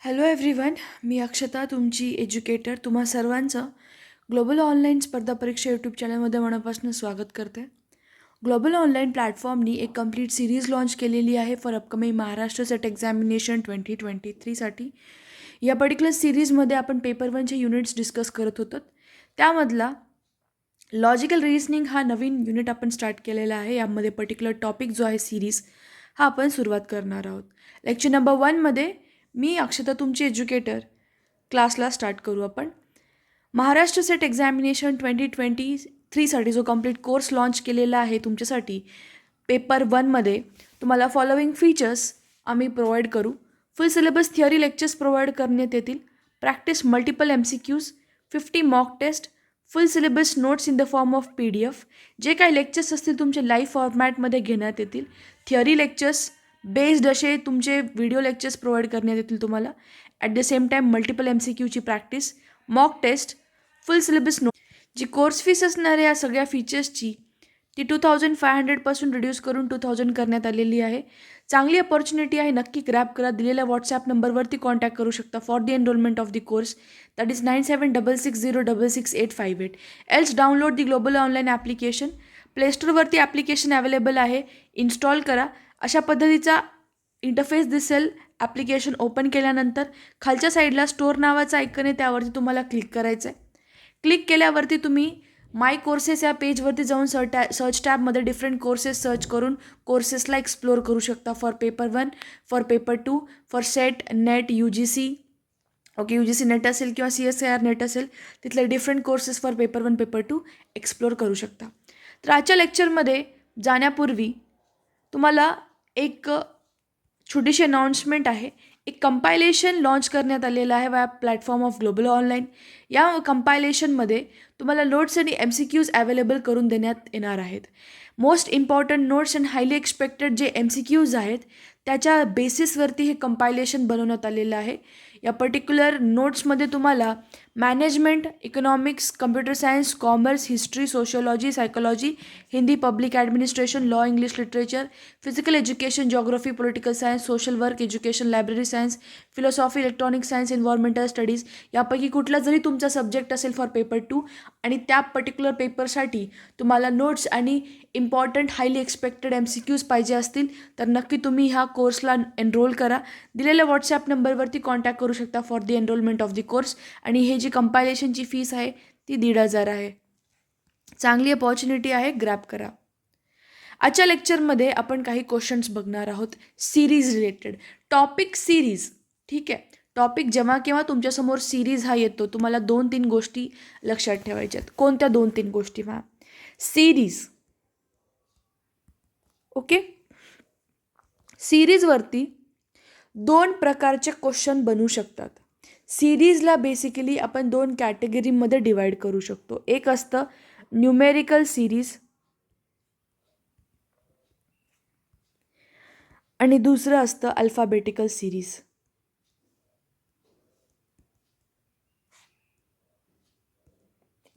Hello everyone, मी अक्षता तुमची educator. तुम्हा सर्वांचं ग्लोबल ऑनलाईन स्पर्धा परीक्षा यूट्यूब चॅनलमध्ये मनापासून स्वागत करते. ग्लोबल ऑनलाईन प्लॅटफॉर्मनी एक कंप्लीट सिरीज लॉन्च केलेली आहे for upcoming Maharashtra SET examination 2023साठी. या पर्टिक्युलर सिरीजमध्ये आपण पेपर 1चे युनिट्स डिस्कस करत होतो. त्यामधला लॉजिकल रिझनिंग हा नवीन युनिट आपण स्टार्ट केलेला आहे. यामध्ये पर्टिक्युलर टॉपिक जो आहे सिरीज हा आपण सुरुवात करणार आहोत. लेक्चर नंबर 1मध्ये मी अक्षता तुमची एज्युकेटर क्लासला स्टार्ट करू आपण. महाराष्ट्र सेट एक्झामिनेशन 2023साठी जो कंप्लीट कोर्स लॉन्च केलेला आहे तुमच्यासाठी पेपर 1मध्ये तुम्हाला फॉलोइंग फीचर्स आम्ही प्रोव्हाइड करू. Full syllabus theory lectures provide करण्यात येतील. Practice multiple MCQs, 50 mock test, full syllabus notes in the form of PDF. जे काही लेक्चर्स असतील तुमचे लाईव्ह फॉर्मॅटमध्ये घेण्यात येतील. थिअरी लेक्चर्स बेस्ड असे तुमचे व्हिडिओ लेक्चर्स प्रोव्हाइड करण्यात येतील तुम्हाला. At the same time multiple MCQची practice, mock test, full syllabus note. जी कोर्स फीस असणार आहे या सगळ्या फीचर्सची ती 2500पासून रिड्यूस करून 2000 करण्यात आलेली आहे. चांगली अपॉर्च्युनिटी आहे, नक्की ग्रॅब करा. दिलेल्या व्हॉट्सॲप नंबरवरती कॉन्टॅक्ट करू शकता for the enrolment of the course. That is 9766066858. Else download the global online application. प्लेस्टोरवरती ॲप्लिकेशन अवेलेबल आहे, इन्स्टॉल करा. अशा पद्धतीचा इंटरफेस दिसेल. ॲप्लिकेशन ओपन केल्यानंतर खालच्या साईडला स्टोअर नावाचा आयकन आहे, त्यावरती तुम्हाला क्लिक करायचं आहे. क्लिक केल्यावरती तुम्ही माय कोर्सेस या पेजवरती जाऊन सर्च टॅबमध्ये डिफरंट कोर्सेस सर्च करून कोर्सेसला एक्सप्लोअर करू शकता. For paper 1, for paper 2, for set, net, UGC. Okay, UGC net असेल किंवा CSIR नेट असेल, तिथले different courses for paper 1, paper 2 explore करू शकता. तर आजच्या लेक्चरमध्ये जाण्यापूर्वी तुम्हाला एक छोटीशी अनाउन्समेंट आहे. एक कंपायलेशन लॉन्च करण्यात आलेलं आहे वाया प्लॅटफॉर्म ऑफ ग्लोबल ऑनलाईन. या कंपायलेशनमध्ये तुम्हाला नोट्स आणि MCQs अवेलेबल करून देण्यात येणार आहेत. Most important notes and highly expected जे MCQs आहेत त्याच्या बेसिसवरती हे कंपायलेशन बनवण्यात आलेलं आहे. या पर्टिक्युलर नोट्समध्ये तुम्हाला management, economics, computer science, commerce, history, sociology, psychology, Hindi, public administration, law, English literature, physical education, geography, political science, social work, education, library science, philosophy, electronic science, environmental studies यापैकी कुठला जरी तुमचा सब्जेक्ट असेल फॉर पेपर 2 आणि त्या particular पेपरसाठी तुम्हाला notes आणि important highly expected MCQs पाहिजे असतील तर नक्की तुम्ही ह्या कोर्सला एनरोल करा. दिलेल्या व्हॉट्सॲप नंबरवरती कॉन्टॅक्ट करू शकता for the enrolment of the course. आणि हे जी कंपायलेशनची फीस आहे ती 1500 आहे. चांगली अपॉर्च्युनिटी आहे, ग्रॅब करा. आजच्या लेक्चरमध्ये आपण काही क्वेश्चन्स बघणार आहोत सिरीज रिलेटेड. टॉपिक सिरीज, ठीक आहे. टॉपिक जेव्हा केव्हा तुमच्यासमोर सिरीज हा येतो तुम्हाला 2-3 गोष्टी लक्षात ठेवायच्या आहेत. कोणत्या 2-3 गोष्टी? सिरीज. ओके, सिरीजवरती 2 प्रकारचे क्वेश्चन बनू शकतात. सिरीजला बेसिकली आपण 2 कॅटेगरीमध्ये डिवाइड करू शकतो. एक असतं न्यूमेरिकल सिरीज आणि दुसरं असतं alphabetical series.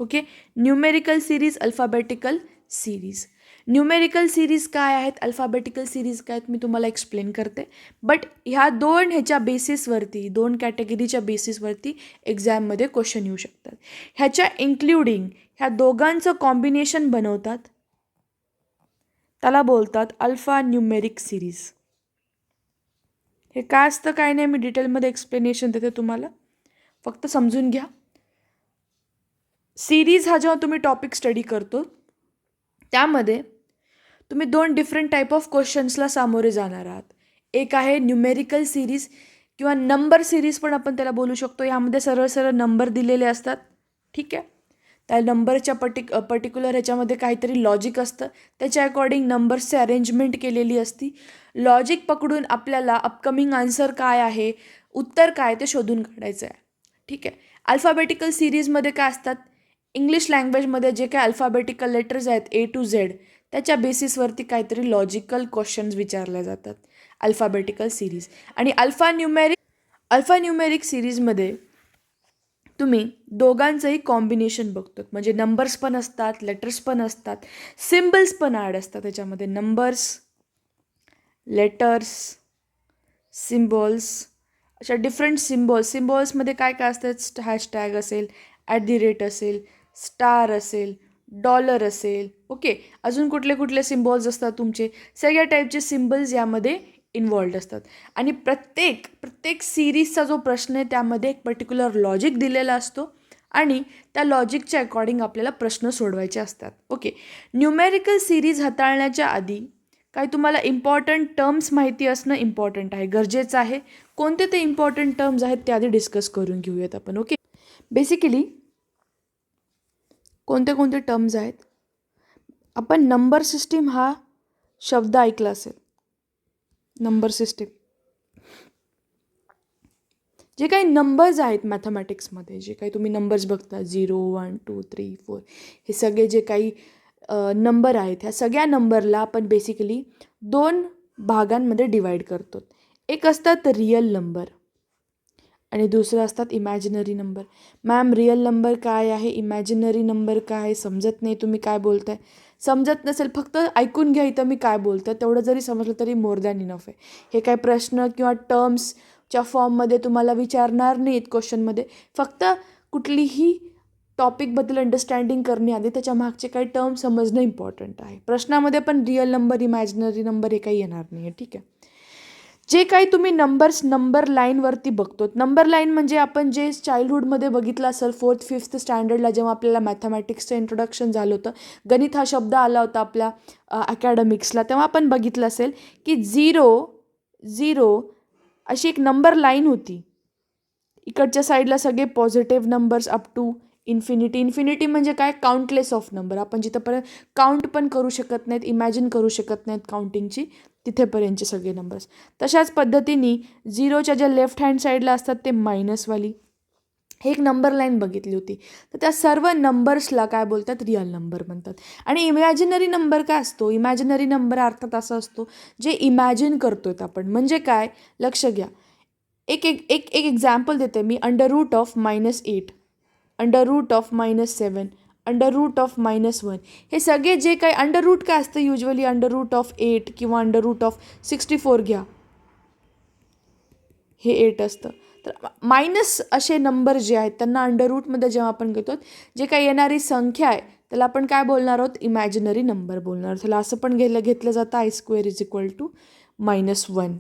Okay, numerical series, alphabetical series. Numerical series काय आहेत, अल्फाबेटिकल सिरीज काय आहेत, मी तुम्हाला एक्सप्लेन करते. बट ह्या ह्याच्या बेसिसवरती 2 कॅटेगरीच्या बेसिसवरती एक्झाममध्ये क्वेश्चन येऊ शकतात. ह्याच्या इन्क्लुडिंग ह्या दोघांचं कॉम्बिनेशन बनवतात, त्याला बोलतात अल्फा न्यूमेरिक सिरीज. हे काय असतं काय नाही मी डिटेलमध्ये एक्सप्लेनेशन देते तुम्हाला, फक्त समजून घ्या. सिरीज हा जेव्हा तुम्ही टॉपिक स्टडी करतो त्यामध्ये तुम्ही 2 डिफरंट टाईप ऑफ क्वेश्चन्सला सामोरे जाणार आहात. एक आहे न्यूमेरिकल सिरीज किंवा नंबर सिरीज पण आपण त्याला बोलू शकतो. यामध्ये सरळ सरळ नंबर दिलेले असतात, ठीक आहे. त्या नंबरच्या पर्टिक्युलर ह्याच्यामध्ये काहीतरी लॉजिक असतं, त्याच्या अकॉर्डिंग नंबर्सचे अरेंजमेंट केलेली असती. लॉजिक पकडून आपल्याला अपकमिंग आन्सर काय आहे, उत्तर काय ते शोधून काढायचं आहे, ठीक आहे. अल्फाबेटिकल सिरीजमध्ये काय असतात, इंग्लिश लँग्वेजमध्ये जे काही अल्फाबेटिकल लेटर्स आहेत A to Z त्याच्या बेसिसवरती काहीतरी लॉजिकल क्वेश्चन्स विचारले जातात अल्फाबेटिकल सिरीज. आणि अल्फा न्यूमेरिक सिरीजमध्ये तुम्ही दोघांचंही कॉम्बिनेशन बघतो. म्हणजे नंबर्स पण असतात, लेटर्स पण असतात, सिम्बल्स पण ॲड असतात त्याच्यामध्ये. नंबर्स, लेटर्स, सिम्बॉल्स अशा डिफरंट सिम्बॉल्समध्ये काय काय असतात, हॅशटॅग असेल, @ असेल, स्टार असेल, डॉलर असेल, ओके. अजून कुठले कुठले सिम्बॉल्स असतात तुमचे, सगळ्या टाईपचे सिम्बल्स यामध्ये इन्वॉल्ड असतात. आणि प्रत्येक सिरीजचा जो प्रश्न आहे त्यामध्ये एक पर्टिक्युलर लॉजिक दिलेला असतो आणि त्या लॉजिकच्या अकॉर्डिंग आपल्याला प्रश्न सोडवायचे असतात, ओके. न्यूमेरिकल सिरीज हाताळण्याच्या आधी काही तुम्हाला इम्पॉर्टंट टर्म्स माहिती असणं इम्पॉर्टंट आहे, गरजेचं आहे. कोणते ते इम्पॉर्टंट टर्म्स आहेत ते आधी डिस्कस करून घेऊयात आपण, ओके. बेसिकली कोणते कोणते टर्म्स आहेत, आपण नंबर सिस्टीम हा शब्द ऐकला असेल. नंबर सिस्टीम, जे काही नंबर्स आहेत मॅथमॅटिक्समध्ये, जे काही तुम्ही नंबर्स बघता 0, 1, 2, 3, 4, हे सगळे जे काही नंबर आहेत, ह्या सगळ्या नंबरला आपण बेसिकली 2 भागांमध्ये डिवाईड करतो. एक असतात रिअल नंबर आणि दुसरं असतात imaginary number. Ma'am real number काय आहे, इमॅजिनरी नंबर काय आहे, समजत नाही तुम्ही काय बोलताय. समजत नसेल फक्त ऐकून घ्या इथं मी काय बोलतं, तेवढं जरी समजलं तरी मोर दॅन इनफ आहे. हे काय प्रश्न किंवा टर्म्सच्या फॉर्ममध्ये तुम्हाला विचारणार नाहीत क्वेश्चनमध्ये. फक्त कुठलीही टॉपिकबद्दल अंडरस्टँडिंग करण्याआधी त्याच्या मागचे काही टर्म समजणं इम्पॉर्टंट आहे. प्रश्नामध्ये पण रिअल नंबर, इमॅजिनरी नंबर हे काही येणार नाही आहे, ठीक आहे. जे काही तुम्ही नंबर लाईनवरती बघतो, नंबर लाईन म्हणजे आपण जे चाइल्डहुडमध्ये बघितलं असेल 4th 5th स्टँडर्डला, जेव्हा आपल्याला मॅथमॅटिक्सचं इंट्रोडक्शन झालं होतं, गणित हा शब्द आला होता आपल्या अकॅडमिक्सला, तेव्हा आपण बघितलं असेल की 0 अशी एक नंबर लाईन होती. इकडच्या साईडला सगळे positive numbers up to infinity म्हणजे काय, काउंटलेस ऑफ नंबर. आपण जिथंपर्यंत काउंट पण करू शकत नाहीत, इमॅजिन करू शकत नाहीत काउंटिंगची, तिथेपर्यंतचे सगळे नंबर्स. तशाच पद्धतीने 0च्या ज्या लेफ्ट हँड साईडला असतात ते मायनसवाली, हे एक नंबर लाईन बघितली होती. तर त्या सर्व नंबर्सला काय बोलतात, रिअल नंबर म्हणतात. आणि इमॅजिनरी नंबर काय असतो, इमॅजिनरी नंबर अर्थात असा असतो जे इमॅजिन करतोय आपण. म्हणजे काय, लक्ष घ्या. एक एक्झाम्पल देते मी. √(-8), √(-7), √(-1), हे सगळे जे काही अंडर काय असतं युजली, √(8) किंवा √64 घ्या, हे 8 असतं. तर मायनस असे नंबर जे आहेत त्यांना अंडररूटमध्ये जेव्हा आपण घेतो, जे काही येणारी संख्या आहे त्याला आपण काय बोलणार आहोत, इमॅजिनरी नंबर बोलणार आहोत. त्याला असं पण घेतलं जातं I² = -1,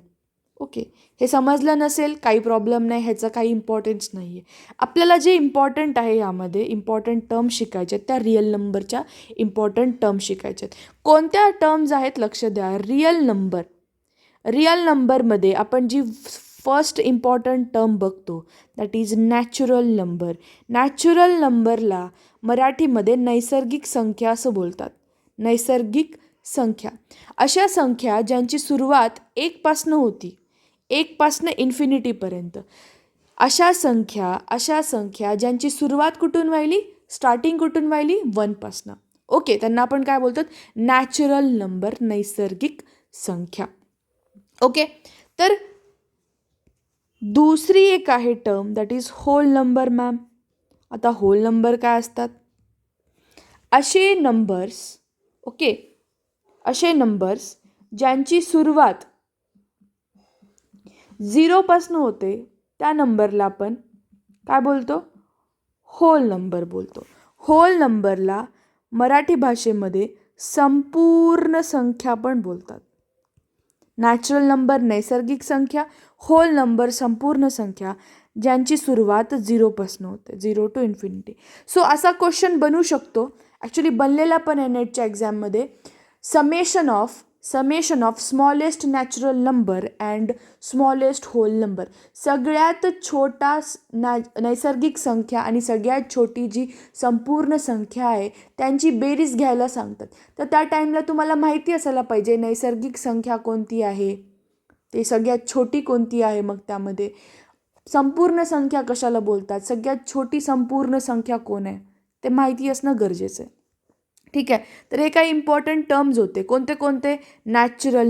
ओके. हे समजलं नसेल काही प्रॉब्लेम नाही, ह्याचा काही इम्पॉर्टन्स नाही आहे. आपल्याला जे इम्पॉर्टंट आहे यामध्ये इम्पॉर्टंट टर्म शिकायचे आहेत, त्या रिअल नंबरच्या इम्पॉर्टंट टर्म शिकायचे आहेत. कोणत्या टर्म्स आहेत लक्ष द्या. रिअल नंबरमध्ये आपण जी फर्स्ट इम्पॉर्टंट टर्म बघतो that is natural number. Natural नंबरला मराठीमध्ये नैसर्गिक संख्या असं बोलतात. नैसर्गिक संख्या अशा संख्या ज्यांची सुरुवात 1 पासनं होती, 1 पासनं इन्फिनिटीपर्यंत. अशा संख्या ज्यांची सुरुवात कुठून व्हायली, स्टार्टिंग कुठून व्हायली, 1 पासनं, ओके. त्यांना आपण काय बोलतात, नॅचरल नंबर, नैसर्गिक संख्या, ओके. तर दुसरी एक आहे term that is whole number. Ma'am आता होल नंबर काय असतात, असे नंबर्स, ओके, असे नंबर्स ज्यांची सुरुवात 0 पासनं होते त्या नंबरला आपण काय बोलतो, होल नंबर बोलतो. होल नंबरला मराठी भाषेमध्ये संपूर्ण संख्या पण बोलतात. नॅचरल नंबर नैसर्गिक संख्या, होल नंबर संपूर्ण संख्या ज्यांची सुरुवात 0 पासनं होते, 0 to इन्फिनिटी. सो असा क्वेश्चन बनू शकतो, ॲक्च्युली बनलेला पण आहे नेटच्या एक्झाममध्ये. Summation of smallest natural number and smallest whole number. सगळ्यात छोटा नैसर्गिक संख्या आणि सगळ्यात छोटी जी संपूर्ण संख्या आहे त्यांची बेरीज घ्यायला सांगतात. तर त्या टाईमला तुम्हाला माहिती असायला पाहिजे नैसर्गिक संख्या कोणती आहे, ते सगळ्यात छोटी कोणती आहे. मग त्यामध्ये संपूर्ण संख्या कशाला बोलतात, सगळ्यात छोटी संपूर्ण संख्या कोण आहे ते माहिती असणं गरजेचं आहे. ठीक आहे. तर हे काही इम्पॉर्टंट टर्म्स होते. कोणते कोणते? नॅचरल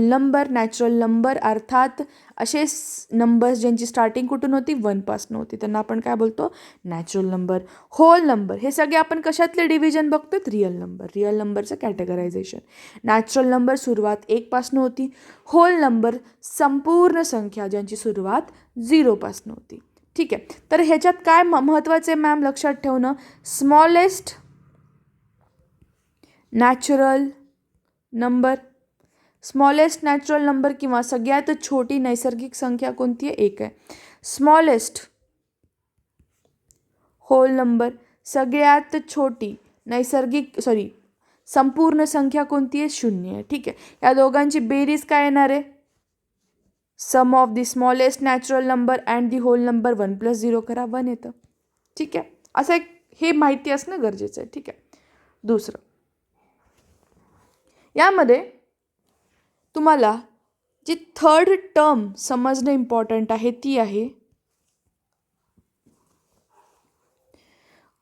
नंबर अर्थात असे नंबर्स ज्यांची स्टार्टिंग कुठून होती? 1 पासून होती, त्यांना आपण काय बोलतो? Natural number. होल नंबर हे सगळे आपण कशातले डिव्हिजन बघतोय? रिअल नंबरचं कॅटेगरायझेशन. नॅचरल नंबर सुरुवात 1 पासून होती. होल नंबर संपूर्ण संख्या ज्यांची सुरुवात 0 पासून होती. ठीक आहे. तर ह्याच्यात काय महत्त्वाचे मॅम लक्षात ठेवणं? स्मॉलेस्ट नॅचरल नंबर किंवा सगळ्यात छोटी नैसर्गिक संख्या कोणती आहे? 1 आहे. स्मॉलेस्ट होल नंबर, सगळ्यात छोटी संपूर्ण संख्या कोणती आहे? 0 आहे. ठीक आहे. या दोघांची बेरीज काय येणार आहे? Sum of the smallest natural number and the whole number. 1 + 0 करा, 1 येतं. ठीक आहे. असं एक हे माहिती असणं गरजेचं आहे. ठीक आहे. दुसरं, यामध्ये तुम्हाला जी थर्ड टर्म समजणं इम्पॉर्टंट आहे ती आहे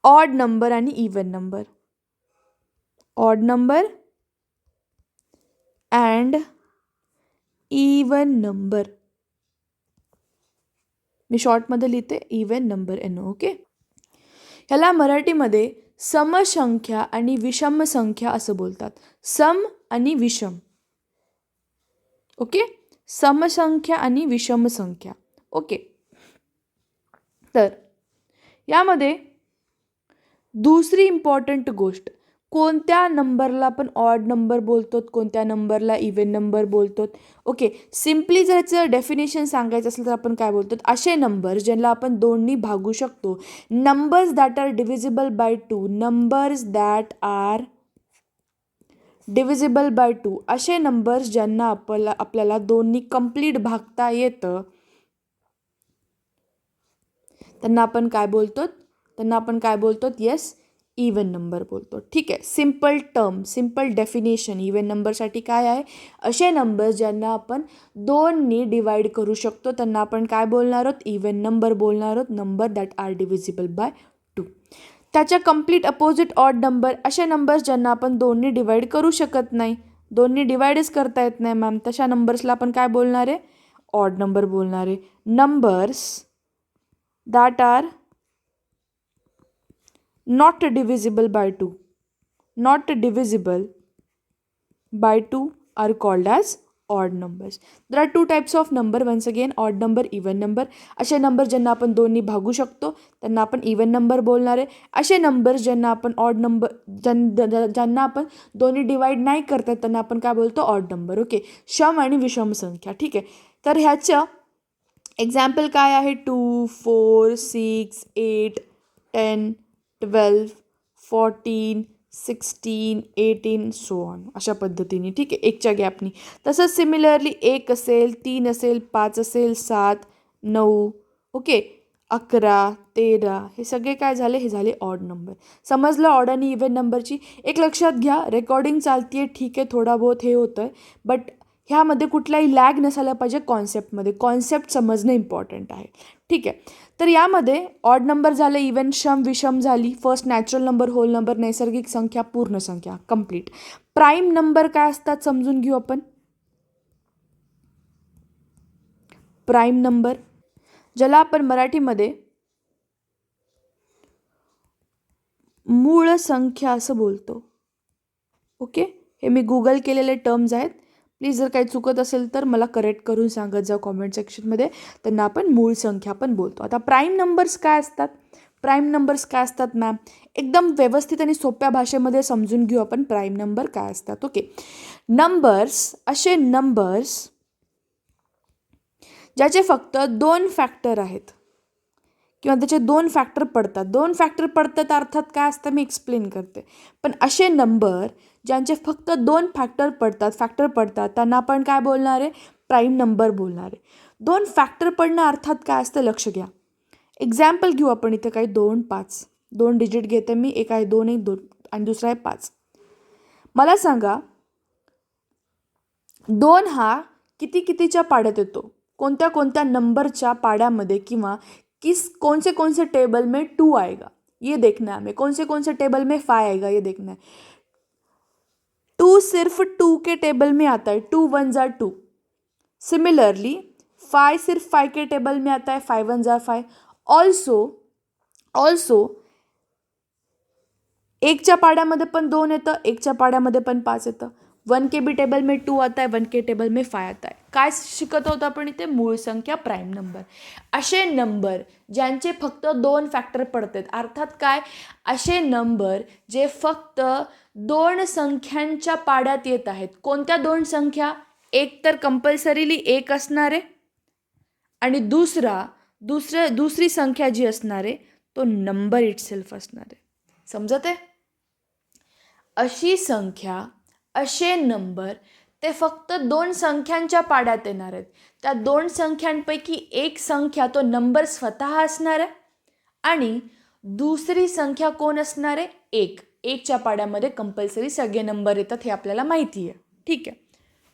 ऑड नंबर आणि even number. Odd number and even number. मी शॉर्टमध्ये लिहिते इवन नंबर NO. ओके. ह्याला मराठीमध्ये समसंख्या आणि विषम संख्या असं बोलतात. सम आणि विषम. ओके. समसंख्या आणि विषम संख्या. ओके. तर यामध्ये दुसरी इम्पॉर्टंट गोष्ट, कोणत्या नंबरला आपण ऑड नंबर बोलतो, कोणत्या नंबरला इवन नंबर बोलतो? ओके. सिम्पली जर याचं डेफिनेशन सांगायचं असेल तर आपण काय बोलतो? असे नंबर ज्यांना आपण 2नी भागू शकतो. Numbers that are divisible by 2. Numbers that are divisible by 2. असे नंबर्स ज्यांना आपल्याला 2नी कंप्लीट भागता येतं त्यांना आपण काय बोलतो? येस, इवन नंबर बोलतो. ठीक आहे. Simple term, simple definition even नंबरसाठी काय आहे? असे नंबर्स ज्यांना आपण 2नी डिवाइड करू शकतो त्यांना आपण काय बोलणार आहोत? इवन नंबर बोलणार आहोत. Number that are divisible by 2. त्याच्या कम्प्लीट अपोजिट ऑड नंबर, असे नंबर्स ज्यांना आपण 2नी डिवाइड करू शकत नाही, 2नी डिवाइडच करता येत नाही मॅम, तशा नंबर्सला आपण काय बोलणार आहे? ऑड नंबर बोलणार आहे. Numbers that are not divisible by 2 are called as odd numbers. There are two types of number, once again, odd number, even number. असे नंबर ज्यांना आपण 2नी भागू शकतो त्यांना आपण इवन नंबर बोलणार आहे. असे नंबर्स ज्यांना आपण ऑड नंबर ज्यांना आपण 2नी डिवाइड नाही करतात त्यांना आपण काय बोलतो? Odd number. ओके. सम आणि विषम संख्या. ठीक आहे. तर ह्याचं एक्झाम्पल काय आहे? 2, 4, 6, 8, 10, 12, 14, 16, 18 सो ऑन, अशा पद्धतीने. ठीक आहे. 1च्या गॅपनी. तसंच सिमिलरली 1 असेल, 3 असेल, 5 असेल, 7, 9, ओके, 11, 13, हे सगळे काय झाले? हे झाले ऑड नंबर. समजलं ऑड आणि इवन नंबरची. एक लक्षात घ्या, रेकॉर्डिंग चालते आहे, ठीक आहे, थोडा बहुत हे होतं आहे, बट ह्यामध्ये कुठलाही लॅग नसायला पाहिजे कॉन्सेप्टमध्ये. कॉन्सेप्ट समजणं इम्पॉर्टंट आहे. ठीक आहे. तर यामध्ये ऑड नंबर झाले, इवन सम विषम झाली, first natural number, whole number, नैसर्गिक संख्या, पूर्ण संख्या, कंप्लीट. प्राईम नंबर काय असतात समजून घेऊ आपण. प्राईम नंबर ज्याला आपण मराठीमध्ये मूळ संख्या असं बोलतो. ओके. हे मी गुगल केलेले टर्म्स आहेत. प्लीज जर काही चुकत असेल तर मला करेक्ट करून सांगत जा कॉमेंट सेक्शनमध्ये. त्यांना आपण मूळ संख्या पण बोलतो. आता प्राईम नंबर्स काय असतात मॅम? एकदम व्यवस्थित आणि सोप्या भाषेमध्ये समजून घेऊ आपण प्राईम नंबर काय असतात. ओके. नंबर्स असे नंबर्स ज्याचे फक्त 2 फॅक्टर आहेत किंवा त्याचे 2 फॅक्टर पडतात. 2 फॅक्टर पडतात अर्थात काय असतं मी एक्सप्लेन करते. पण असे नंबर ज्यांचे फक्त 2 फॅक्टर पडतात त्यांना आपण काय बोलणार आहे? प्राईम नंबर बोलणार आहे. 2 फॅक्टर पडणं अर्थात काय असतं लक्ष घ्या. एक्झाम्पल घेऊ आपण इथे काही 2, 5. 2 डिजिट घेते मी. एक आहे 2, 1, 2 आणि दुसरा आहे 5. मला सांगा 2 हा कितीच्या पाड्यात येतो? कोणत्या नंबरच्या पाड्यामध्ये किंवा कौन से टेबल में 2 आएगा ये देखना है हमें. कौन से टेबल में 5 आएगा ये देखना है. 2 सिर्फ 2 के टेबल में आता है, 2 वन ज़ार 2। सिमिलरली 5 सिर्फ 5 के टेबल में आता है, 5 वन ज़ार 5। ऑल्सो 1च्या पाड्यामध्ये पण 2 येतं, 1च्या पाड्यामध्ये पण 5 येतं। 1 के बी टेबल में 2 आता है, 1 के टेबल में 5 आता है। काय शिकत होतो आपण इथे? मूळ संख्या, प्राईम नंबर। असे नंबर ज्यांचे फक्त 2 फॅक्टर पडतात, अर्थात काय, असे नंबर जे फक्त 2 संख्यांच्या पाड्यात येत आहेत। कोणत्या 2 संख्या? एक तर कंपल्सरीली 1 असणार आहे आणि दुसरी संख्या जी असणार आहे तो नंबर इटसेल्फ असणार आहे। समजत आहे? अशी संख्या, असे नंबर ते फक्त 2 संख्यांच्या पाड्यात येणार आहेत। त्या 2 संख्यांपैकी एक संख्या तो नंबर स्वतः असणार आहे आणि दुसरी संख्या कोण असणार आहे? 1। 1च्या पाड्यामध्ये कंपल्सरी सगळे नंबर येतात, हे आपल्याला माहिती आहे। ठीक आहे,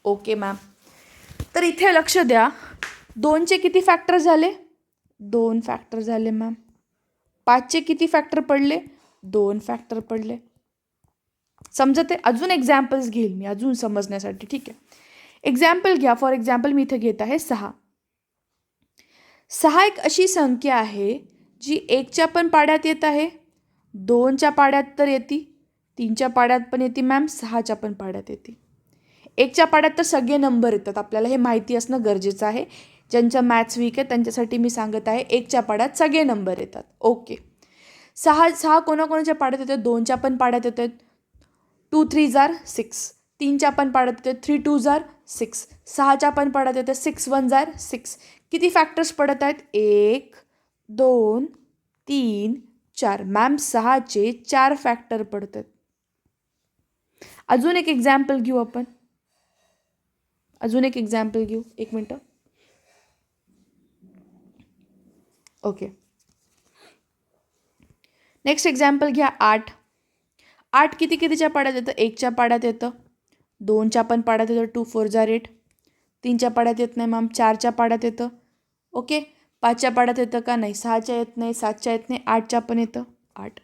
ओके मॅम। तर इथे लक्ष द्या, 2चे किती फॅक्टर झाले? 2 फॅक्टर झाले मॅम। 5चे किती फॅक्टर पडले? 2 फॅक्टर पडले। समजत आहे? अजून एक्झाम्पल्स घेईल मी अजून समजण्यासाठी। ठीक आहे, एक्झाम्पल घ्या। फॉर एक्झाम्पल मी इथे घेत आहे 6। 6 एक अशी संख्या आहे जी 1च्या पण पाड्यात येत आहे, 2च्या पाड्यात तर येते, 3च्या पाड्यात पण येते मॅम, 6च्या पण पाड्यात येते। 1च्या पाड्यात तर सगळे नंबर येतात, आपल्याला हे माहिती असणं गरजेचं आहे। ज्यांच्या मॅथ्स वीक आहे त्यांच्यासाठी मी सांगत आहे, 1च्या पाड्यात सगळे नंबर येतात। ओके, 6 कोणाकोणाच्या पाड्यात येतात? 2च्या पण पाड्यात येतात, 2 3 जार 6। 3च्या पण पाड्यात येतात, 3 2 जार 6। 6च्या पण पाड्यात येतात, 6 1 जार 6। किती फॅक्टर्स पडत आहेत? 1 2 3 4। मॅम 6चे 4 फॅक्टर पडतात। अजून एक एक्झाम्पल घेऊ आपण, एक मिनटं। ओके, नेक्स्ट एक्झाम्पल घ्या 8। 8 कितीच्या पाड्यात येतं? 1च्या पाड्यात येतं, 2च्या पण पाड्यात येतं, 2 4 जार 8। 3च्या पाड्यात येत नाही मॅम, 4च्या पाड्यात येतं। ओके, 5च्या पाड्यात येतं का? नाही। 6च्या येत नाही, 7च्या येत नाही, 8च्या पण येतं, 8।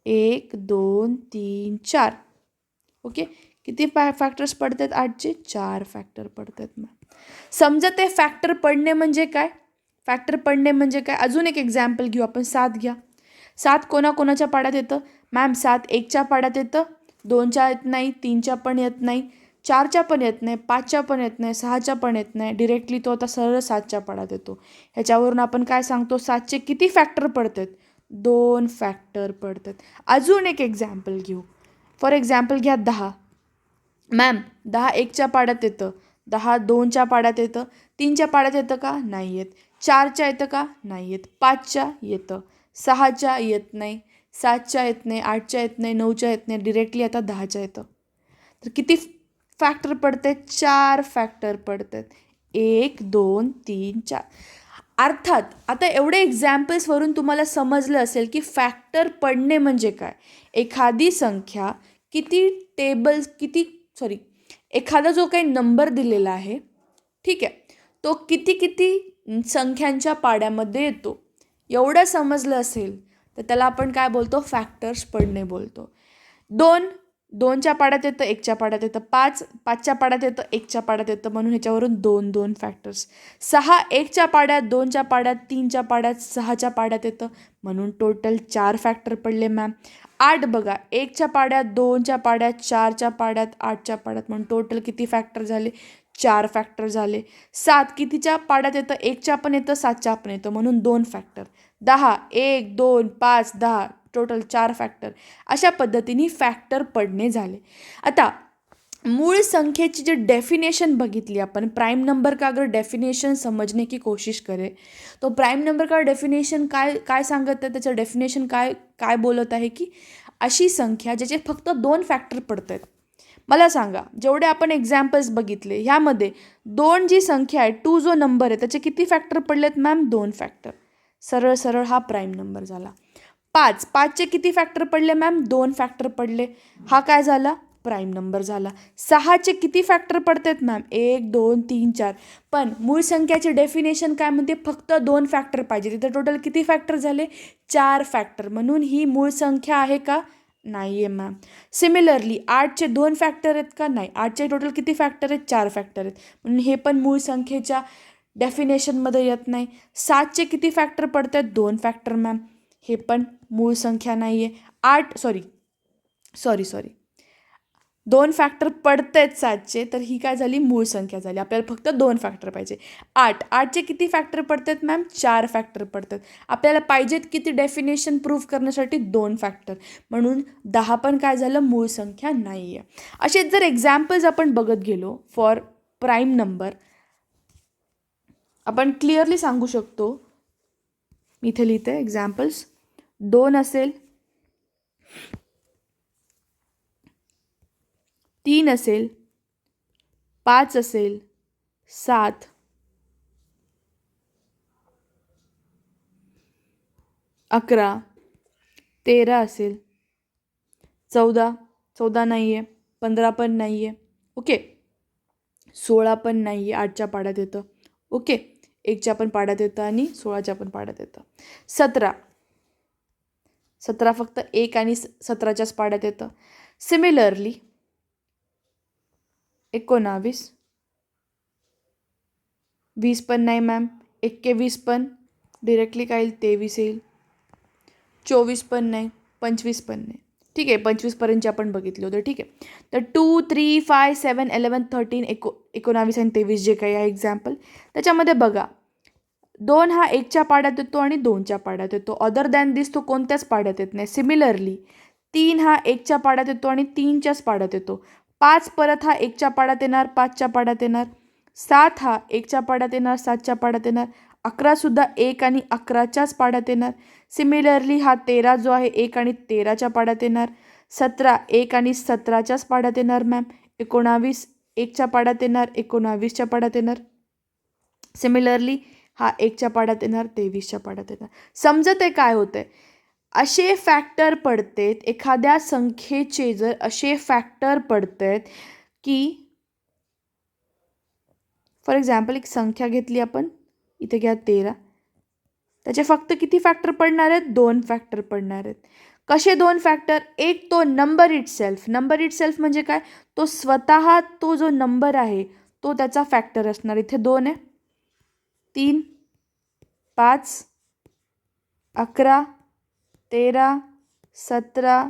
1 2 3 4। ओके, किती फॅक्टर्स पडतात 8चे? 4 फॅक्टर पडतात मॅम। समजत आहे फॅक्टर पडणे म्हणजे काय? फॅक्टर पडणे म्हणजे काय? अजून एक एक्झाम्पल घेऊ आपण, 7 घ्या। 7 कोणाच्या पाड्यात येतं? मॅम 7 1च्या पाड्यात येतं, 2च्या येत नाही, 3च्या पण येत नाही, 4च्या पण येत नाही, 5च्या पण येत नाही, 6च्या पण येत नाही, डिरेक्टली तो आता सरळ 7च्या पाड्यात येतो। ह्याच्यावरून आपण काय सांगतो? 7चे किती फॅक्टर पडतात? 2 फॅक्टर पडतात। अजून एक एक्झाम्पल घेऊ, फॉर एक्झाम्पल घ्या 10। मॅम 10 1च्या पाड्यात येतं, 10 2च्या पाड्यात येतं, 3च्या पाड्यात येतं का? नाही येत। 4च्या येतं का? नाही येत। 5च्या येतं, 6च्या येत नाही, 7च्या येत नाही, 8च्या येत नाही, 9च्या येत नाही, डिरेक्टली आता 10च्या येतं। तर किती फॅक्टर पडतात? 4 फॅक्टर पडतात। 1 2 3 4। अर्थात आता एवढे एक्झाम्पल्सवरून तुम्हाला समजलं असेल की फॅक्टर पडणे म्हणजे काय। एखादी संख्या एखादा जो काही नंबर दिलेला आहे, ठीक आहे, तो किती संख्यांच्या पाड्यामध्ये येतो, एवढं समजलं असेल तर त्याला आपण काय बोलतो? फॅक्टर्स पडणे बोलतो। 2 2च्या पाड्यात येतं, 1च्या पाड्यात येतं, 5 5च्या पाड्यात येतं, 1च्या पाड्यात येतं, म्हणून ह्याच्यावरून 2 2 फॅक्टर्स। 6 1च्या पाड्यात, 2च्या पाड्यात, 3च्या पाड्यात, 6च्या पाड्यात येतं, म्हणून टोटल 4 फॅक्टर पडले मॅम। 8 बघा, 1च्या पाड्यात, 2च्या पाड्यात, 4च्या पाड्यात, 8च्या पाड्यात, म्हणून टोटल किती फॅक्टर झाले? 4 फॅक्टर झाले। 7 कितीच्या पाड्यात येतं? 1च्या पण येतं, 7च्या पण येतं, म्हणून 2 फॅक्टर। 10 1 2 5 10, total 4 factor. अशा पद्धतीने फॅक्टर पडणे झाले। आता मूळ संख्येची जी डेफिनेशन बघितली आपण, प्राइम नंबर का अगर डेफिनेशन समझने की कोशिश करें तो प्राइम नंबर का डेफिनेशन काय सांगत आहे? त्याचं डेफिनेशन काय बोलत आहे की अशी संख्या ज्याचे फक्त 2 फॅक्टर पडत आहेत। मला सांगा, जेवढे आपण एक्झाम्पल्स बघितले ह्यामध्ये 2 जी संख्या आहे, 2 जो नंबर आहे त्याचे किती फॅक्टर पडलेत मॅम? 2 फॅक्टर। सरळ सरळ हा प्राइम नंबर झाला। 5चे किती फॅक्टर पडले मॅम? 2 फॅक्टर पडले, हा काय झाला? प्राइम नंबर झाला। 6चे किती फॅक्टर पडतात मॅम? 1 2 3 4। पण मूळ संख्याचे डेफिनेशन काय म्हणते? फक्त 2 फॅक्टर पाहिजे। तिथे टोटल किती फॅक्टर झाले? 4 फॅक्टर। म्हणून ही मूळ संख्या आहे का? नाही आहे मॅम. सिमिलरली 8चे 2 फॅक्टर आहेत का? नाही. 8चे टोटल किती फॅक्टर आहेत? 4 फॅक्टर आहेत. म्हणून हे पण मूळ संख्येच्या डेफिनेशनमध्ये येत नाही. 7चे किती फॅक्टर पडत आहेत? 2 फॅक्टर मॅम. हे पण मूळ संख्या नाही आहे. 8 सॉरी 2 फॅक्टर पडत आहेत 7चे, तर ही काय झाली? मूळ संख्या झाली. आपल्याला फक्त 2 फॅक्टर पाहिजे. 8चे किती फॅक्टर पडत आहेत मॅम? 4 फॅक्टर पडतात. आपल्याला पाहिजेत किती डेफिनेशन प्रूव्ह करण्यासाठी? 2 फॅक्टर. म्हणून 10 पण काय झालं? मूळ संख्या नाही आहे. असेच जर एक्झाम्पल्स आपण बघत गेलो फॉर प्राईम नंबर, आपण क्लिअरली सांगू शकतो. मी इथे लिहिते एक्झाम्पल्स. 2 असेल, 3 असेल, 5 असेल, 7, 11, 13 असेल, 14 नाही आहे, 15 पण नाही आहे, ओके, 16 पण नाही आहे, 8च्या पाड्यात येतं, ओके, 1च्या पण पाड्यात येतं आणि 16च्या पण पाड्यात येतं. 17 फक्त 1 आणि 17च्याच पाड्यात येतं. सिमिलरली 19, 20 पण नाही मॅम, 21 पण डिरेक्टली काय येईल? 23 येईल. 24 पण नाही, 25 पण नाही. ठीक आहे, 25पर्यंतचे आपण बघितले होते. ठीक आहे, तर 2, 3, 5, 7, 11, 13, 19 आणि 23 जे काही आहे एक्झाम्पल, त्याच्यामध्ये बघा 2 हा 1च्या पाड्यात येतो आणि 2च्या पाड्यात येतो. अदर दॅन दिस तो कोणत्याच पाड्यात येत नाही. सिमिलरली 3 हा 1च्या पाड्यात येतो आणि 3च्याच पाड्यात येतो. 5 परत हा 1च्या पाड्यात येणार, 5च्या पाड्यात येणार. 7 हा 1च्या पाड्यात येणार, 7च्या पाड्यात येणार. 11 सुद्धा 1 आणि 11च्याच पाड्यात येणार. सिमिलरली हा 13 जो आहे 1 आणि 13च्या पाड्यात येणार. 17 1 आणि 17च्याच पाड्यात येणार मॅम. 19 1च्या पाड्यात येणार, 19च्या पाड्यात येणार. सिमिलरली हा 1च्या पाड्यात येणार, 23च्या पाड्यात येणार. समजत आहे काय होतं आहे? असे फॅक्टर पडतेत एखाद्या संख्येचे, जर असे फॅक्टर पडतात की फॉर एक्झाम्पल एक संख्या घेतली आपण, इथे घ्या 13, त्याचे फक्त किती फॅक्टर पडणार आहेत? 2 फॅक्टर पडणार आहेत. कसे 2 फॅक्टर? एक तो नंबर इटसेल्फ. नंबर इटसेल्फ म्हणजे काय? तो स्वतः तो जो नंबर आहे तो त्याचा फॅक्टर असणार. इथे 2 आहे, 3, 5, 11, 13, 17,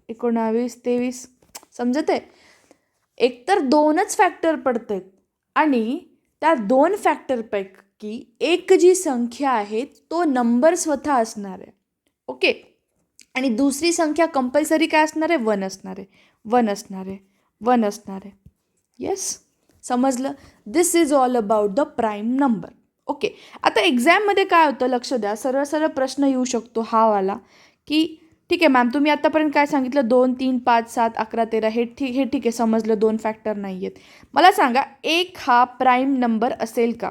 19, 23. समजत आहे? एकतर 2च फॅक्टर पडत आहेत आणि त्या 2 फॅक्टरपैकी एक जी संख्या आहे तो नंबर स्वतः असणार आहे, ओके, आणि दुसरी संख्या कंपल्सरी काय असणार आहे? 1 असणार आहे, 1 असणार आहे, 1 असणार आहे. येस, समजलं? This is all about the prime number. Okay, आता एक्झाममध्ये काय होतं? लक्ष द्या, सरळ सरळ प्रश्न येऊ शकतो हा वाला की ठीक आहे मॅम, तुम्ही आतापर्यंत काय सांगितलं? 2, 3, 5, 7, 11, 13, हे ठीक आहे, समजलं 2 फॅक्टर नाही आहेत. मला सांगा 1 हा प्राईम नंबर असेल का?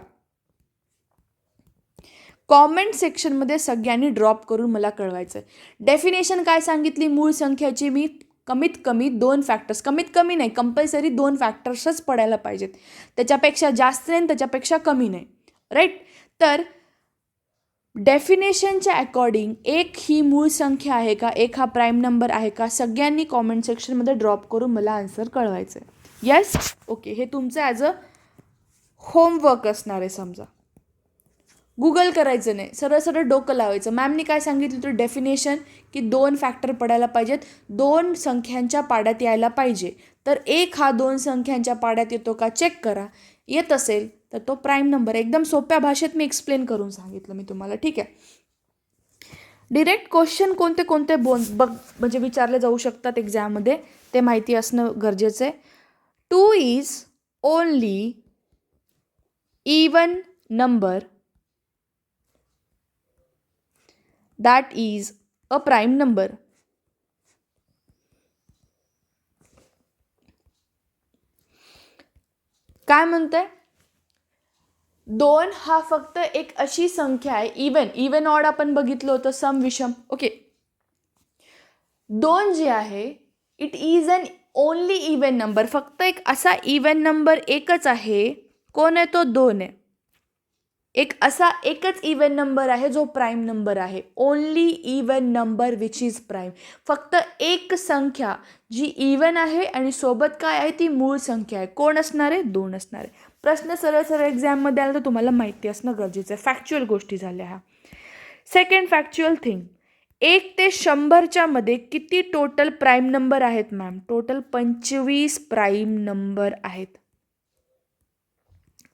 कॉमेंट सेक्शनमध्ये सगळ्यांनी ड्रॉप करून मला कळवायचं आहे. डेफिनेशन काय सांगितली मूळ संख्याची? मी कमीत कमी 2 फॅक्टर्स, कमीत कमी नाही, कंपल्सरी 2 फॅक्टर्सच पडायला पाहिजेत. त्याच्यापेक्षा जास्त नाही, त्याच्यापेक्षा कमी नाही, राईट? तर डेफिनेशनच्या अकॉर्डिंग 1 ही मूळ संख्या आहे का? 1 हा प्राईम नंबर आहे का? सगळ्यांनी कॉमेंट सेक्शनमध्ये ड्रॉप करून मला आन्सर कळवायचं आहे. येस, ओके, हे तुमचं ॲज अ होमवर्क असणार आहे. समजा गुगल करायचं नाही, सरळ सरळ डोकं लावायचं. मॅमनी काय सांगितलं तर डेफिनेशन की 2 फॅक्टर पडायला पाहिजेत, 2 संख्यांच्या पाड्यात यायला पाहिजे. तर 1 हा 2 संख्यांच्या पाड्यात येतो का? चेक करा. येत असेल तर तो प्राईम नंबर. एकदम सोप्या भाषेत मी एक्सप्लेन करून सांगितलं मी तुम्हाला, ठीक आहे? डिरेक्ट क्वेश्चन कोणते कोणते म्हणजे विचारले जाऊ शकतात एक्झाममध्ये ते माहिती असणं गरजेचं आहे. 2 is only even number that is a prime number. काय म्हणतंय? 2 हा फक्त एक अशी संख्या आहे, इवन ऑड आपण बघितलं होतं, सम विषम, ओके. 2 जे आहे it is an only even number. फक्त एक असा इवन नंबर एकच आहे. कोण आहे तो? 2 आहे. एक असा एकच इवन नंबर आहे जो प्राईम नंबर आहे. Only even number which is prime. फक्त एक संख्या जी इवन आहे आणि सोबत काय आहे ती मूळ संख्या आहे. कोण असणार आहे? 2 असणार आहे. प्रश्न सरळ सरळ एक्झाममध्ये आला तर तुम्हाला माहिती असणं गरजेचं आहे. फॅक्च्युअल गोष्टी झाल्या ह्या. सेकंड फॅक्च्युअल थिंग, 1 ते 100च्या मध्ये किती टोटल प्राईम नंबर आहेत मॅम? टोटल 25 प्राईम नंबर आहेत.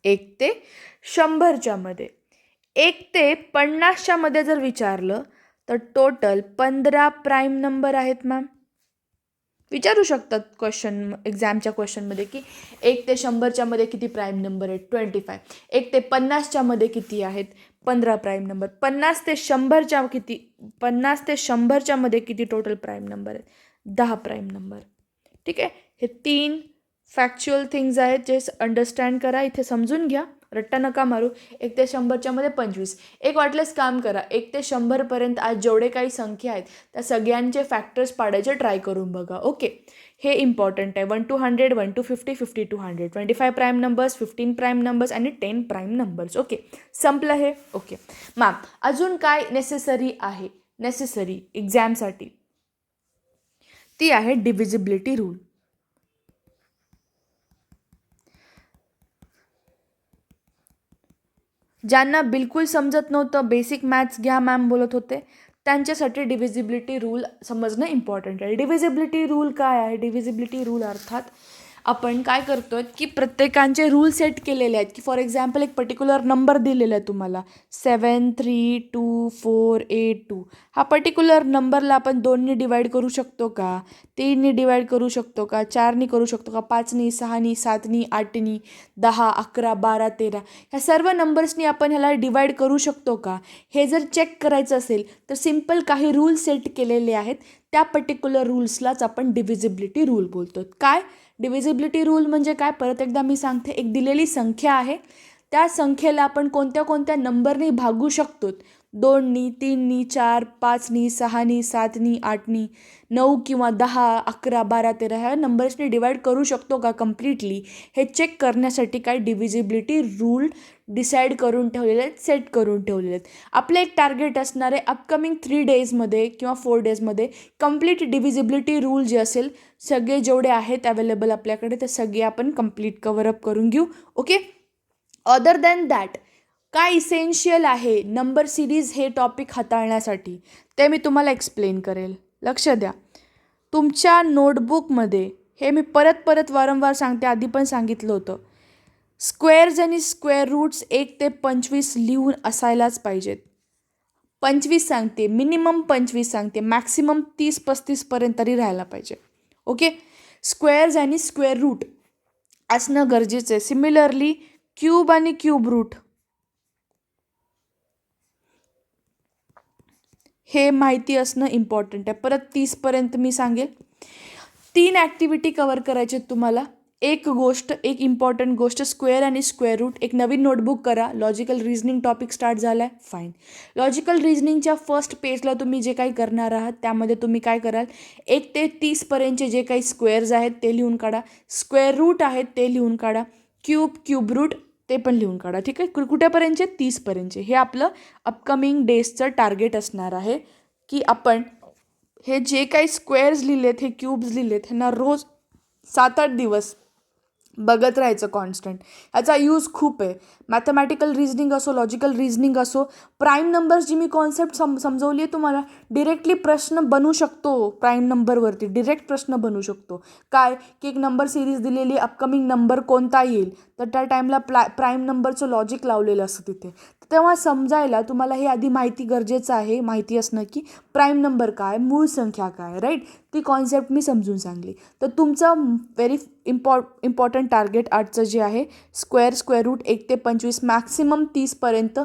1 ते 100च्या मध्ये. 1 ते 50च्या मध्ये जर विचारलं तर टोटल 15 प्राईम नंबर आहेत मॅम. विचारू शकतात क्वेश्चन, एक्झामच्या क्वेश्चनमध्ये की 1 ते 100च्या मध्ये किती प्राईम नंबर आहेत? 25. 1 ते 50च्या मध्ये किती आहेत? 15 प्राईम नंबर. 50 ते 100च्या मध्ये किती टोटल प्राईम नंबर आहेत? 10 प्राईम नंबर. ठीक आहे. हे 3 फॅक्च्युअल थिंग्स आहेत जे अंडरस्टँड करा. इथे समजून घ्या, रट्टा नका मारू. 1 ते 100च्या मध्ये 25. एक वाटल्यास काम करा, 1 ते 100पर्यंत आज जेवढे काही संख्या आहेत त्या सगळ्यांचे फॅक्टर्स पाडायचे ट्राय करून बघा. ओके, हे इम्पॉर्टंट आहे. 1 to 100, 1 to 50, 50 to 100, 25 prime numbers, 15 prime numbers आणि 10 प्राईम नंबर्स. ओके, संपलं हे. ओके मॅम, अजून काय नेसेसरी आहे? नेसेसरी एक्झामसाठी ती आहे डिव्हिजिबिलिटी रूल. ज्यांना बिलकुल समजत नव्हतं, बेसिक मॅथ्स घ्या मॅम बोलत होते, त्यांच्यासाठी डिव्हिजिबिलिटी रूल समजणं इम्पॉर्टंट आहे. डिव्हिजिबिलिटी रूल काय आहे? डिव्हिजिबिलिटी रूल अर्थात आपण काय करतो आहे की प्रत्येकांचे रूल सेट केलेले आहेत की फॉर एक्झाम्पल एक पर्टिक्युलर नंबर दिलेला आहे तुम्हाला 7, 3, 2, 4, 8, 2. हा पर्टिक्युलर नंबरला आपण 2नी डिवाईड करू शकतो का? 3नी डिवाईड करू शकतो का? 4नी करू शकतो का? 5नी, 6नी, 7नी, 8नी, 10, 11, 12, 13 ह्या सर्व नंबर्सनी आपण ह्याला डिवाईड करू शकतो का? हे जर चेक करायचं असेल तर सिम्पल काही रूल सेट केलेले आहेत. त्या पर्टिक्युलर रूल्सलाच आपण डिव्हिजिबिलिटी रूल बोलतो. काय डिव्हिजिबिलिटी रूल म्हणजे काय? परत एकदा मी सांगते. एक दिलेली संख्या आहे, त्या संख्येला आपण कोणत्या कोणत्या नंबरनी भागू शकतो? 2नी, 3नी, 4, 5नी, 6नी, 7नी, 8नी, 9 किंवा 10, 11, 12, 13 ह्या नंबर्सनी डिवाईड करू शकतो का कम्प्लिटली? हे चेक करण्यासाठी काय डिव्हिजिबिलिटी रूल डिसाईड करून ठेवलेले आहेत, सेट करून ठेवलेले आहेत. आपलं एक टार्गेट असणार आहे अपकमिंग 3 डेजमध्ये किंवा 4 डेजमध्ये कम्प्लीट डिव्हिजिबिलिटी रूल जे असेल सगळे जेवढे आहेत अवेलेबल आपल्याकडे ते सगळे आपण कम्प्लीट कव्हरअप करून घेऊ. ओके, अदर दॅन दॅट काय इसेन्शियल आहे नंबर सिरीज हे टॉपिक हाताळण्यासाठी ते मी तुम्हाला एक्सप्लेन करेल. लक्ष द्या, तुमच्या नोटबुकमध्ये हे मी परत वारंवार सांगते, आधी पण सांगितलं होतं, स्क्वेअर्स आणि स्क्वेअर रूट्स 1 ते 25 लिहून असायलाच पाहिजेत. 25 सांगते, मिनिमम 25 सांगते, मॅक्सिमम 30-35पर्यंत तरी राहायला पाहिजे. ओके, स्क्वेअर्स आणि स्क्वेअर रूट असणं गरजेचं आहे. सिमिलरली क्यूब आणि क्यूब रूट हे माहिती असणं इम्पॉर्टंट आहे. परत 30पर्यंत मी सांगेल. 3 ॲक्टिव्हिटी कवर करायचे तुम्हाला. एक इम्पॉर्टंट गोष्ट स्क्वेअर आणि स्क्वेअर रूट. एक नवीन नोटबुक करा. लॉजिकल रिझनिंग टॉपिक स्टार्ट झाला आहे, फाईन. लॉजिकल रिझनिंगच्या फर्स्ट पेजला तुम्ही जे काही करणार आहात त्यामध्ये तुम्ही काय कराल, 1 ते 30पर्यंतचे जे काही स्क्वेअर्स आहेत ते लिहून काढा. स्क्वेअर रूट आहेत ते लिहून काढा. क्यूब रूट ते पण लिहून काढा. ठीक आहे, कुठेपर्यंतचे? 30पर्यंतचे. हे आपलं अपकमिंग डेजचं टार्गेट असणार आहे की आपण हे जे काही स्क्वेअर्स लिहिलेत, हे क्यूब्स लिहिलेत, ह्यांना रोज 7-8 दिवस बघत राहायचं कॉन्स्टंट. याचा यूज खूप आहे. मॅथमॅटिकल रिझनिंग असो, लॉजिकल रिझनिंग असो, प्राईम नंबर्स जी मी कॉन्सेप्ट समजवली आहे तुम्हाला, डिरेक्टली प्रश्न बनू शकतो. प्राईम नंबरवरती डिरेक्ट प्रश्न बनू शकतो. काय की एक नंबर सिरीज दिलेली, अपकमिंग नंबर कोणता येईल तर त्या टाईमला प्राईम नंबरचं लॉजिक लावलेलं असतं तिथे. तेव्हा समजायला तुम्हाला हे आधी माहिती गरजेचं आहे. माहिती असणं की प्राईम नंबर काय, मूळ संख्या काय, राईट, ती कॉन्सेप्ट मी समजून सांगली. तर तुमचं व्हेरी इम्पॉर्टंट टार्गेट आजचं जे आहे स्क्वेअर रूट 1 ते 25 मॅक्सिमम 30पर्यंत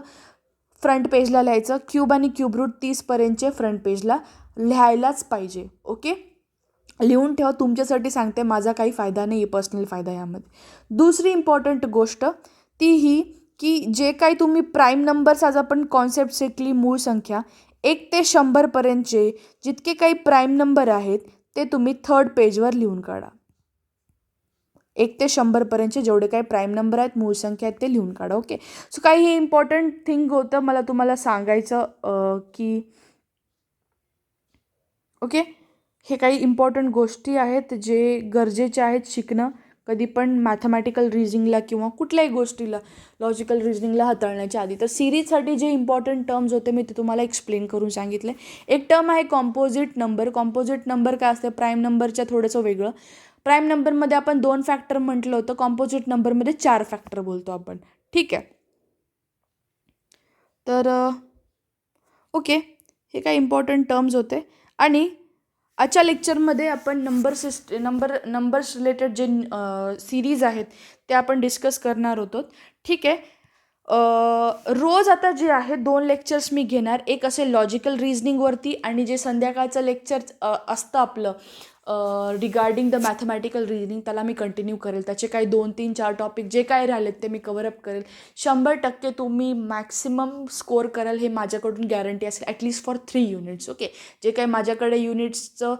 फ्रंट पेजला लिहायचं. क्यूब आणि क्यूब रूट 30पर्यंतचे फ्रंट पेजला लिहायलाच पाहिजे. ओके, लिहून ठेवा. तुमच्यासाठी सांगते, माझा काही फायदा नाही आहे, पर्सनल फायदा यामध्ये. दुसरी इम्पॉर्टंट गोष्ट ती ही की जे काही तुम्ही प्राईम नंबर्स आज आपण कॉन्सेप्ट शिकली, मूळ संख्या 1 ते 100पर्यंतचे जितके काही प्राईम नंबर आहेत ते तुम्ही 3rd पेजवर लिहून काढा. 1 ते 100पर्यंतचे जेवढे काही प्राईम नंबर आहेत, मूळ संख्या आहेत, ते लिहून काढा. ओके. सो काही हे इम्पॉर्टंट थिंग होतं मला तुम्हाला सांगायचं की ओके, हे काही इम्पॉर्टंट गोष्टी आहेत जे गरजेचे आहेत शिकणं कधी पण मॅथमॅटिकल रिझनिंगला किंवा कुठल्याही गोष्टीला लॉजिकल रिझनिंगला हाताळण्याच्या आधी. तर सिरीजसाठी जे इम्पॉर्टंट टर्म्स होते मी ते तुम्हाला एक्सप्लेन करून सांगितले. एक टर्म आहे कॉम्पोजिट नंबर. कॉम्पोजिट नंबर काय असतं, प्राईम नंबरच्या थोडंसं वेगळं. प्राईम नंबरमध्ये आपण 2 फॅक्टर म्हटलं होतं, कॉम्पोजिट नंबरमध्ये 4 फॅक्टर बोलतो आपण. ठीक आहे. तर ओके, हे काही इम्पॉर्टंट टर्म्स होते आणि आजच्या लेक्चरमध्ये आपण नंबर्स रिलेटेड जे सिरीज आहेत ते आपण डिस्कस करणार होतो. ठीक आहे. रोज आता जे आहे 2 लेक्चर्स मी घेणार. एक असेल लॉजिकल रिझनिंगवरती आणि जे संध्याकाळचं लेक्चर असतं आपलं रिगार्डिंग द मॅथमॅटिकल रिझनिंग त्याला मी कंटिन्यू करेल. त्याचे काही 2, 3, 4 टॉपिक जे काय राहिलेत ते मी कव्हरअप करेल. 100% तुम्ही मॅक्सिमम स्कोअर कराल हे माझ्याकडून गॅरंटी असेल, ॲटलिस्ट फॉर 3 युनिट्स. ओके. जे काही माझ्याकडे युनिट्सचं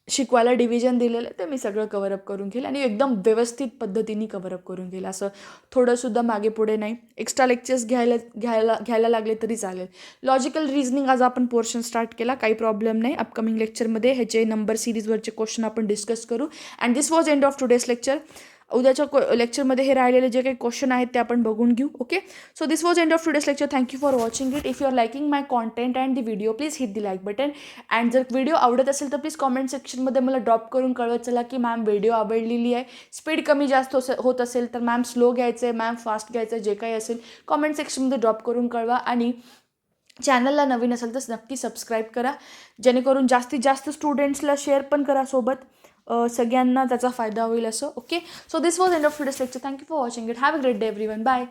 शिकवायला डिव्हिजन दिलेलं आहे ते मी सगळं कव्हरअप करून घेईल आणि एकदम व्यवस्थित पद्धतीने कव्हरअप करून घेईल. असं थोडंसुद्धा मागे पुढे नाही. एक्स्ट्रा लेक्चर्स घ्यायला लागले तरी चालेल. लॉजिकल रिझनिंग आज आपण पोर्शन स्टार्ट केला, काही प्रॉब्लेम नाही. अपकमिंग लेक्चरमध्ये ह्याचे नंबर सिरीजवरचे क्वेश्चन आपण डिस्कस करू. And this was end of today's lecture. उद्याच्या लेक्चरमध्ये हे राहिलेले जे काही क्वेश्चन आहेत ते आपण बघून घेऊ. Okay. So this was end of today's lecture. Thank you for watching it. If you are liking my content and the video please hit the like button. And जर व्हिडिओ आवडत असेल तर प्लीज कॉमेंट सेक्शनमध्ये मला ड्रॉप करून कळवत चला की मॅम व्हिडिओ आवडलेली आहे. स्पीड कमी जास्त होत असेल तर मॅम स्लो घ्यायचं आहे, मॅम फास्ट घ्यायचं आहे, जे काही असेल कॉमेंट सेक्शनमध्ये ड्रॉप करून कळवा. आणि चॅनलला नवीन असेल तर नक्की सबस्क्राईब करा, जेणेकरून जास्तीत जास्त स्टुडंट्सला शेअर पण करा सोबत, सगळ्यांना त्याचा फायदा होईल असं. Okay. So this was end of today's lecture. Thank you for watching it. Have a great day everyone. Bye.